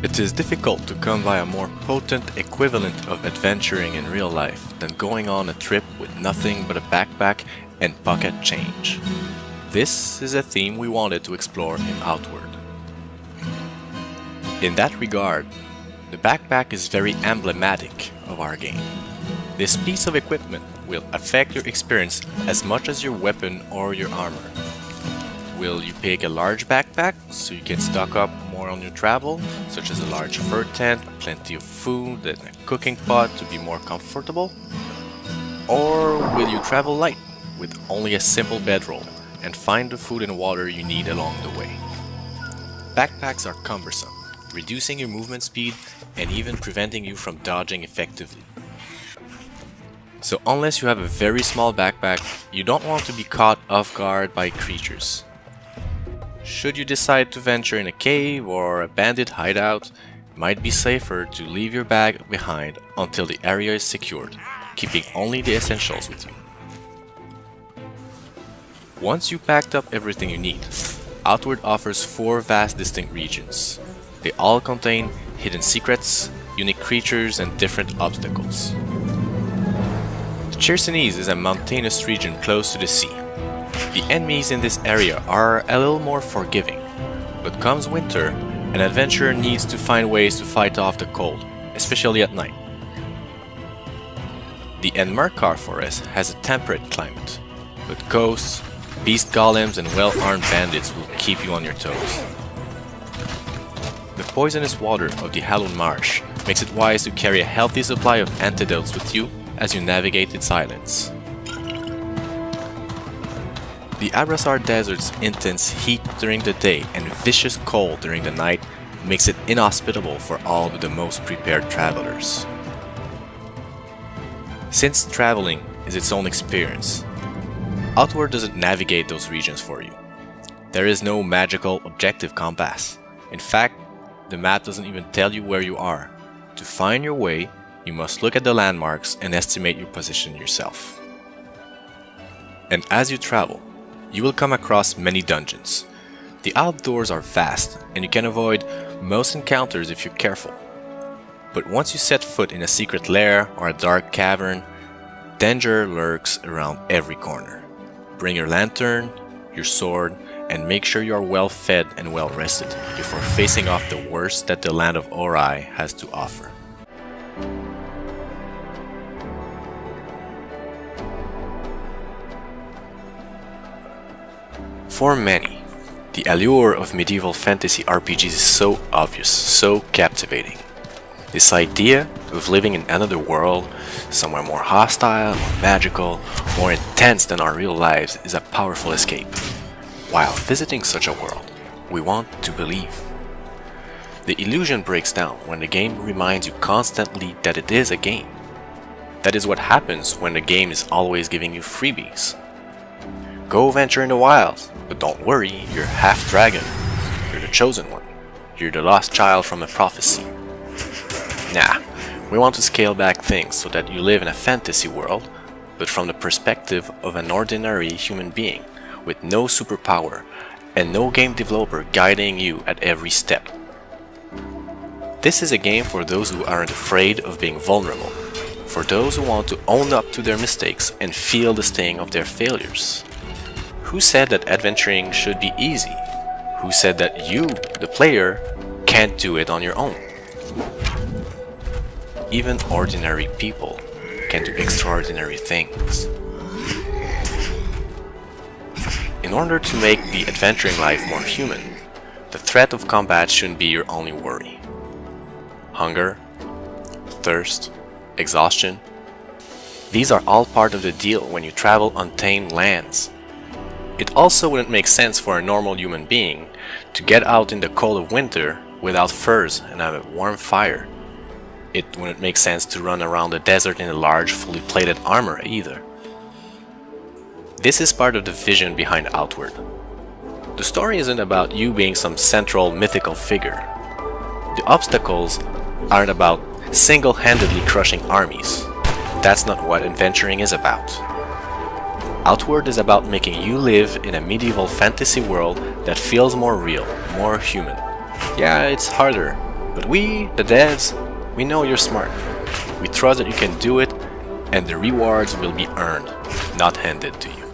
It is difficult to come by a more potent equivalent of adventuring in real life than going on a trip with nothing but a backpack and pocket change. This is a theme we wanted to explore in Outward. In that regard, the backpack is very emblematic of our game. This piece of equipment will affect your experience as much as your weapon or your armor. Will you pick a large backpack so you can stock up more on your travel, such as a large fur tent, plenty of food, and a cooking pot to be more comfortable? Or will you travel light with only a simple bedroll and find the food and water you need along the way? Backpacks are cumbersome, reducing your movement speed and even preventing you from dodging effectively. So unless you have a very small backpack, you don't want to be caught off guard by creatures. Should you decide to venture in a cave or a bandit hideout, it might be safer to leave your bag behind until the area is secured, keeping only the essentials with you. Once you've packed up everything you need, Outward offers 4 vast distinct regions. They all contain hidden secrets, unique creatures, and different obstacles. The Chersonese is a mountainous region close to the sea. The enemies in this area are a little more forgiving, but comes winter, an adventurer needs to find ways to fight off the cold, especially at night. The Enmerkar forest has a temperate climate, but ghosts, beast golems, and well-armed bandits will keep you on your toes. The poisonous water of the Hallown Marsh makes it wise to carry a healthy supply of antidotes with you as you navigate its islands. The Abrasar Desert's intense heat during the day and vicious cold during the night makes it inhospitable for all but the most prepared travelers. Since traveling is its own experience, Outward doesn't navigate those regions for you. There is no magical objective compass. In fact, the map doesn't even tell you where you are. To find your way, you must look at the landmarks and estimate your position yourself. And as you travel, you will come across many dungeons. The outdoors are vast, and you can avoid most encounters if you're careful. But once you set foot in a secret lair or a dark cavern, danger lurks around every corner. Bring your lantern, your sword, and make sure you are well fed and well rested before facing off the worst that the land of Ori has to offer. For many, the allure of medieval fantasy RPGs is so obvious, so captivating. This idea of living in another world, somewhere more hostile, more magical, more intense than our real lives, is a powerful escape. While visiting such a world, we want to believe. The illusion breaks down when the game reminds you constantly that it is a game. That is what happens when the game is always giving you freebies. Go venture in the wilds, but don't worry, you're half dragon. You're the chosen one. You're the lost child from a prophecy. Nah, we want to scale back things so that you live in a fantasy world, but from the perspective of an ordinary human being, with no superpower, and no game developer guiding you at every step. This is a game for those who aren't afraid of being vulnerable, for those who want to own up to their mistakes and feel the sting of their failures. Who said that adventuring should be easy? Who said that you, the player, can't do it on your own? Even ordinary people can do extraordinary things. In order to make the adventuring life more human, the threat of combat shouldn't be your only worry. Hunger, thirst, exhaustion, these are all part of the deal when you travel untamed lands. It also wouldn't make sense for a normal human being to get out in the cold of winter without furs and have a warm fire. It wouldn't make sense to run around the desert in a large, fully plated armor either. This is part of the vision behind Outward. The story isn't about you being some central mythical figure. The obstacles aren't about single-handedly crushing armies. That's not what adventuring is about. Outward is about making you live in a medieval fantasy world that feels more real, more human. Yeah, it's harder, But we, the devs, we know you're smart. We trust that you can do it, and the rewards will be earned, not handed to you.